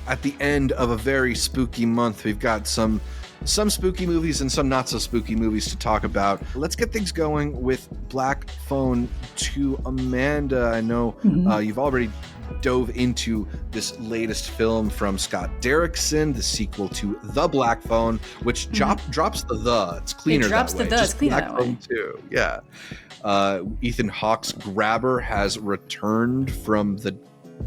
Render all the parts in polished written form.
at the end of a very spooky month. We've got some spooky movies and some not so spooky movies to talk about. Let's get things going with Black Phone to Amanda. I know you've already dove into this latest film from Scott Derrickson, the sequel to The Black Phone, which drops the. It's cleaner that way. It's cleaner Black Phone 2. Yeah. Ethan Hawke's Grabber has returned from the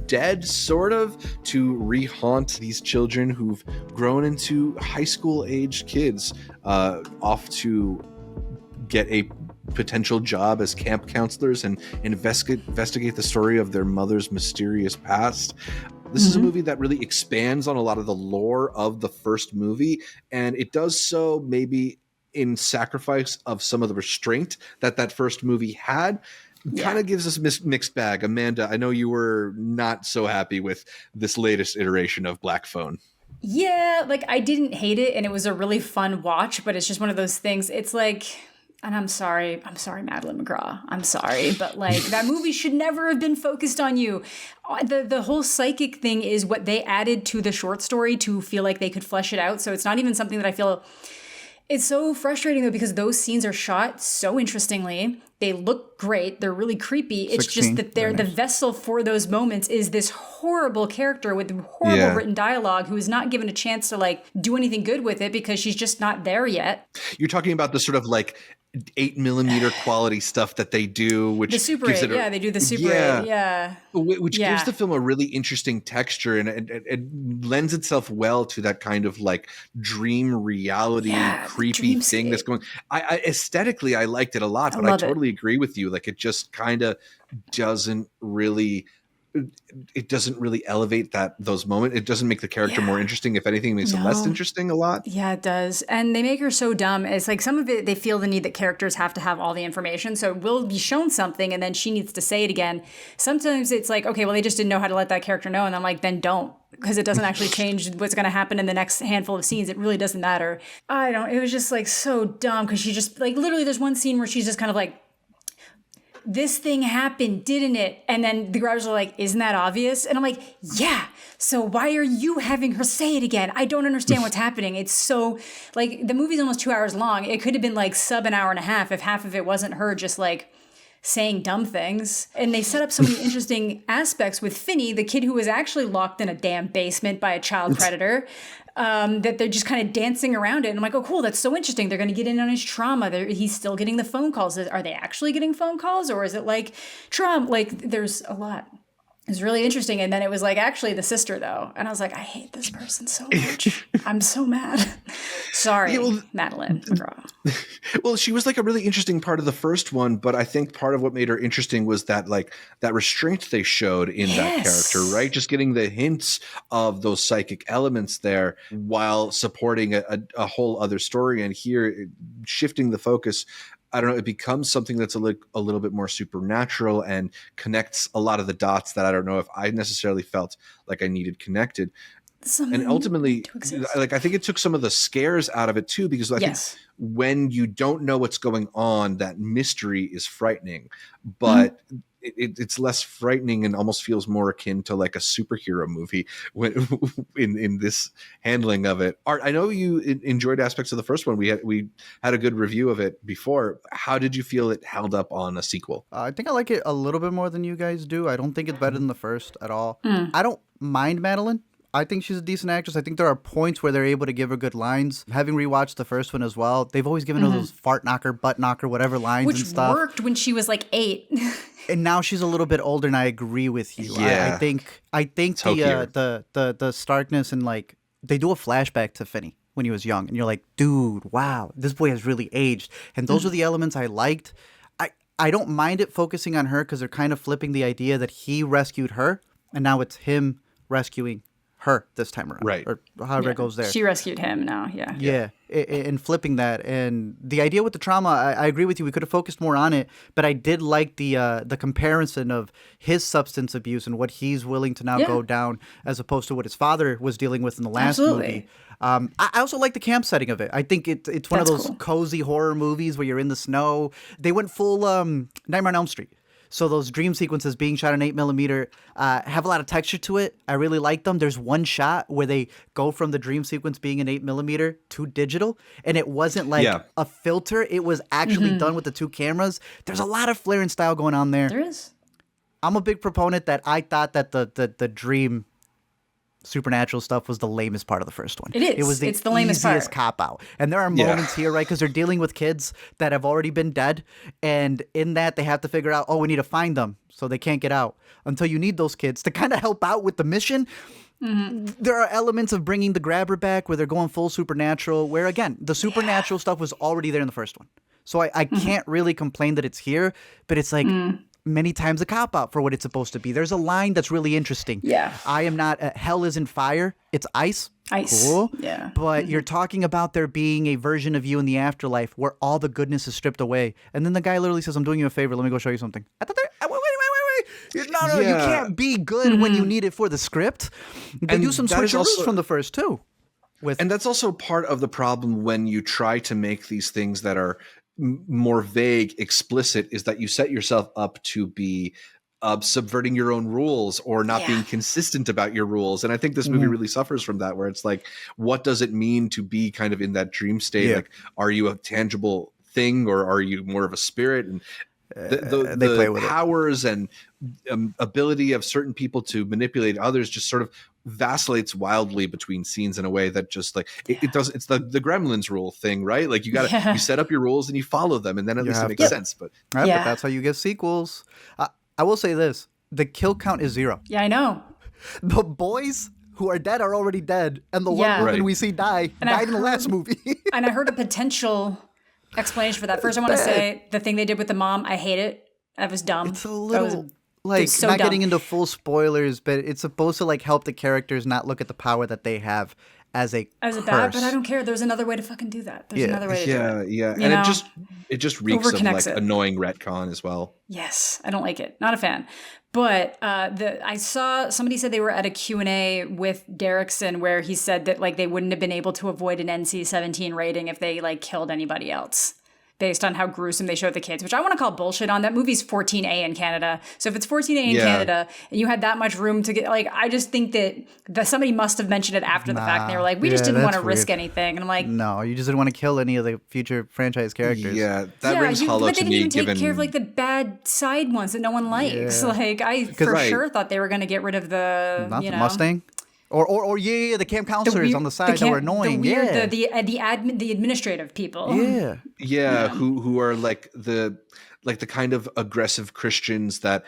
dead, sort of, to re-haunt these children who've grown into high school aged kids, off to get a potential job as camp counselors and investigate the story of their mother's mysterious past. This is a movie that really expands on a lot of the lore of the first movie, and it does so maybe in sacrifice of some of the restraint that first movie had. Kind of gives us a mixed bag. Amanda, I know you were not so happy with this latest iteration of Black Phone. Yeah, like I didn't hate it, and it was a really fun watch, but it's just one of those things. It's like, and I'm sorry, Madeleine McGraw. I'm sorry, but like that movie should never have been focused on you. The whole psychic thing is what they added to the short story to feel like they could flesh it out. So it's not even something that I feel. It's so frustrating though, because those scenes are shot so interestingly. They look great. They're really creepy. It's just that they're the vessel for those moments is this horrible character with horrible written dialogue who is not given a chance to like do anything good with it because she's just not there yet. You're talking about the sort of like 8mm quality stuff that they do, which the Super 8, they do the Super 8, which gives the film a really interesting texture, and it lends itself well to that kind of like dream reality, creepy thing that's going. I aesthetically, I liked it a lot, but I totally agree with you. Like, it just kind of doesn't really. It doesn't really elevate those moments. It doesn't make the character more interesting. If anything, it makes it less interesting a lot. Yeah, it does. And they make her so dumb. It's like some of it, they feel the need that characters have to have all the information. So we'll be shown something and then she needs to say it again. Sometimes it's like, okay, well, they just didn't know how to let that character know. And I'm like, then don't. Because it doesn't actually change what's going to happen in the next handful of scenes. It really doesn't matter. It was just like so dumb because she just like literally there's one scene where she's just kind of like, this thing happened, didn't it? And then the grabbers are like, isn't that obvious? And I'm like, yeah. So why are you having her say it again? I don't understand what's happening. It's so, like, the movie's almost 2 hours long. It could have been like sub an hour and a half if half of it wasn't her just like saying dumb things. And they set up so many interesting aspects with Finney, the kid who was actually locked in a damn basement by a child predator. That they're just kind of dancing around it. And I'm like, oh, cool, that's so interesting. They're going to get in on his trauma. He's still getting the phone calls. Are they actually getting phone calls? Or is it like trauma? Like, there's a lot. It's really interesting. And then it was like, actually, the sister, though. And I was like, I hate this person so much. I'm so mad. Sorry, Madeleine McGraw. Well, she was like a really interesting part of the first one, but I think part of what made her interesting was that restraint they showed in that character, right? Just getting the hints of those psychic elements there while supporting a whole other story. And here, shifting the focus, I don't know, it becomes something that's a little bit more supernatural and connects a lot of the dots that I don't know if I necessarily felt like I needed connected. And ultimately, like, I think it took some of the scares out of it too, because I think when you don't know what's going on, that mystery is frightening, but it's less frightening and almost feels more akin to like a superhero movie when in this handling of it. Art, I know you enjoyed aspects of the first one. We had a good review of it before. How did you feel it held up on a sequel? I think I like it a little bit more than you guys do. I don't think it's better than the first at all. I don't mind Madeleine. I think she's a decent actress. I think there are points where they're able to give her good lines. Having rewatched the first one as well, they've always given her those fart knocker, butt knocker, whatever lines and stuff. Which worked when she was like 8. And now she's a little bit older, and I agree with you. Yeah. I think the starkness and like they do a flashback to Finney when he was young, and you're like, dude, wow, this boy has really aged. And those are the elements I liked. I don't mind it focusing on her because they're kind of flipping the idea that he rescued her, and now it's him rescuing her this time around, right? Or however it goes there. She rescued him now, yeah. And flipping that, and the idea with the trauma, I agree with you. We could have focused more on it, but I did like the comparison of his substance abuse and what he's willing to now go down, as opposed to what his father was dealing with in the last movie. I also like the camp setting of it. I think it's one of those cozy horror movies where you're in the snow. They went full Nightmare on Elm Street. So those dream sequences being shot in 8mm have a lot of texture to it. I really like them. There's one shot where they go from the dream sequence being in 8mm to digital, and it wasn't like a filter. It was actually done with the two cameras. There's a lot of flair and style going on there. There is. I'm a big proponent that I thought that the dream supernatural stuff was the lamest part of the first one. It is. It was the lamest easiest part. cop out. And there are moments here, right? Because they're dealing with kids that have already been dead. And in that, they have to figure out, we need to find them so they can't get out until you need those kids to kind of help out with the mission. There are elements of bringing the grabber back where they're going full supernatural, where, again, the supernatural stuff was already there in the first one. So I can't really complain that it's here, but it's like... many times a cop-out for what it's supposed to be. There's a line that's really interesting. Yeah. I am not... hell isn't fire. It's ice. Ice. Cool. Yeah. But you're talking about there being a version of you in the afterlife where all the goodness is stripped away. And then the guy literally says, I'm doing you a favor. Let me go show you something. I thought wait. No, you can't be good when you need it for the script. They do some switcheroos from the first, too. And that's also part of the problem when you try to make these things that are more vague, explicit, is that you set yourself up to be subverting your own rules or not being consistent about your rules. And I think this movie really suffers from that, where it's like, what does it mean to be kind of in that dream state? Like, are you a tangible thing or are you more of a spirit? And the powers and ability of certain people to manipulate others just sort of vacillates wildly between scenes in a way that just like it does. It's the Gremlins rule thing, right? Like you set up your rules and you follow them, and then at least it makes sense. But but that's how you get sequels. I will say this: the kill count is 0. Yeah, I know. The boys who are dead are already dead, and the one woman we see died in the last movie. And I heard a potential explanation for that. First, I want to say the thing they did with the mom, I hate it. That was dumb. It's a little so not dumb. Getting into full spoilers, but it's supposed to like help the characters not look at the power that they have as a curse. Bad, but I don't care. There's another way to fucking do that. There's another way to do it. Yeah. And it just reeks of like annoying retcon as well. Yes, I don't like it. Not a fan. But I saw somebody said they were at a Q&A with Derrickson where he said that like they wouldn't have been able to avoid an NC-17 rating if they like killed anybody else, based on how gruesome they showed the kids, which I want to call bullshit on. That movie's 14A in Canada. So if it's 14A in Canada and you had that much room to get, like, I just think that somebody must have mentioned it after the fact. And they were like, we just didn't want to risk anything. And I'm like, no, you just didn't want to kill any of the future franchise characters. Yeah, that rings hollow to me. But they didn't even take care of like the bad side ones that no one likes. Yeah. Like I sure thought they were going to get rid of the, the Mustang. Or the camp counselors on the side that were annoying. The administrative people. Who are like the kind of aggressive Christians that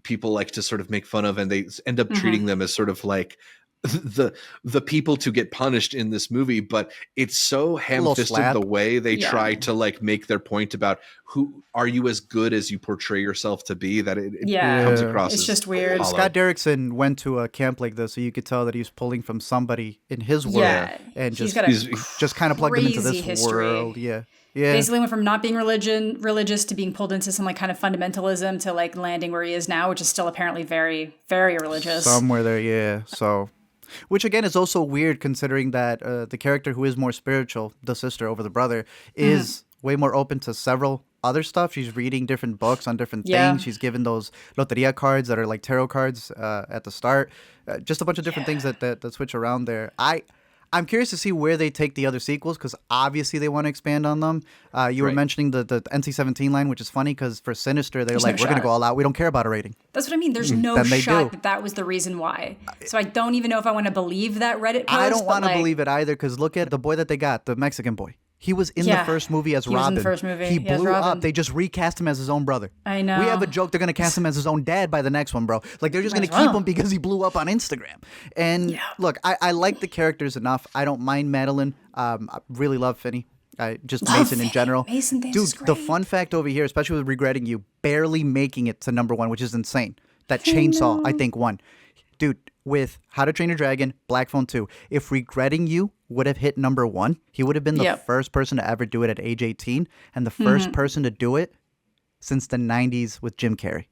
people like to sort of make fun of, and they end up treating them as sort of like the people to get punished in this movie. But it's so ham-fisted the way they try to like make their point about who are you as good as you portray yourself to be, that it comes across it's as just weird. hollow. Scott Derrickson went to a camp like this, so you could tell that he was pulling from somebody in his world and he's just kind of plugged him into this world. Yeah. Basically went from not being religious to being pulled into some like kind of fundamentalism to like landing where he is now, which is still apparently very, very religious. Somewhere there, so... Which, again, is also weird considering that the character who is more spiritual, the sister over the brother, is way more open to several other stuff. She's reading different books on different things. She's given those loteria cards that are like tarot cards at the start. Just a bunch of different things that switch around there. I'm curious to see where they take the other sequels, because obviously they want to expand on them. You were mentioning the NC-17 line, which is funny because for Sinister, they're like, we're going to go all out. We don't care about a rating. That's what I mean. There's no shot that was the reason why. So I don't even know if I want to believe that Reddit post. I don't want to believe it either, because look at the boy that they got, the Mexican boy. He was in the first movie as Robin. Was in the first movie. He blew up. They just recast him as his own brother. I know. We have a joke they're going to cast him as his own dad by the next one, bro. Like, they're just going to keep him because he blew up on Instagram. And look, I like the characters enough. I don't mind Madeleine. I really love Finney. Mason in general. Mason, dude, the fun fact over here, especially with Regretting You, barely making it to number 1, which is insane. That Chainsaw, I think, won. Dude, with How to Train Your Dragon, Black Phone 2, if Regretting You would have hit number 1, he would have been the first person to ever do it at age 18, and the first person to do it since the 90s with Jim Carrey.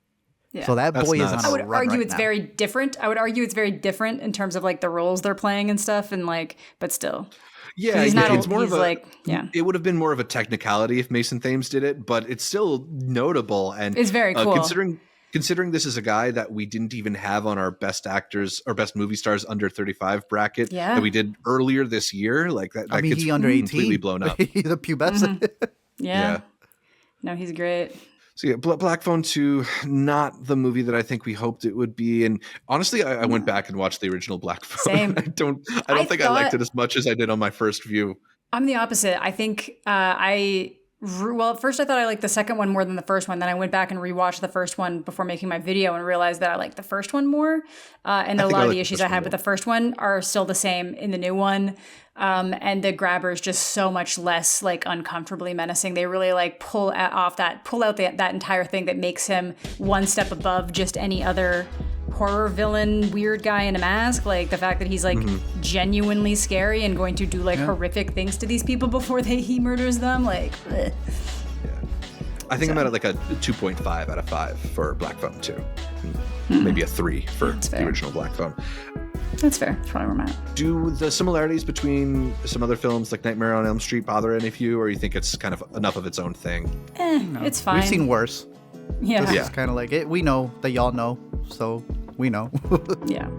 Yeah. So that boy is on a run. I would argue it's very different. I would argue it's very different in terms of like the roles they're playing and stuff, and like, but still. Yeah, it's more of a it would have been more of a technicality if Mason Thames did it, but it's still notable and it's very cool. considering this is a guy that we didn't even have on our best actors or best movie stars under 35 bracket that we did earlier this year, like that gets he under 18, completely blown up. The pubescent. Yeah. No, he's great. So yeah, Black Phone 2, not the movie that I think we hoped it would be. And honestly, I went back and watched the original Black Phone. Same. I don't think I liked it as much as I did on my first view. I'm the opposite. I think at first I thought I liked the second one more than the first one. Then I went back and rewatched the first one before making my video and realized that I liked the first one more. And a lot of the issues I had with the first one are still the same in the new one. And the grabber is just so much less like uncomfortably menacing. They really like pull out that entire thing that makes him one step above just any other horror villain, weird guy in a mask. Like the fact that he's like genuinely scary and going to do like horrific things to these people before he murders them. Like, bleh. Yeah. I think I'm at like a 2.5 out of 5 for Black Phone 2. Maybe a 3 for the original Black Phone. That's fair. That's probably where I'm at. Do the similarities between some other films like Nightmare on Elm Street bother any of you, or you think it's kind of enough of its own thing? No. It's fine. We've seen worse. Yeah. This is kind of like it. We know that y'all know, so we know. Yeah.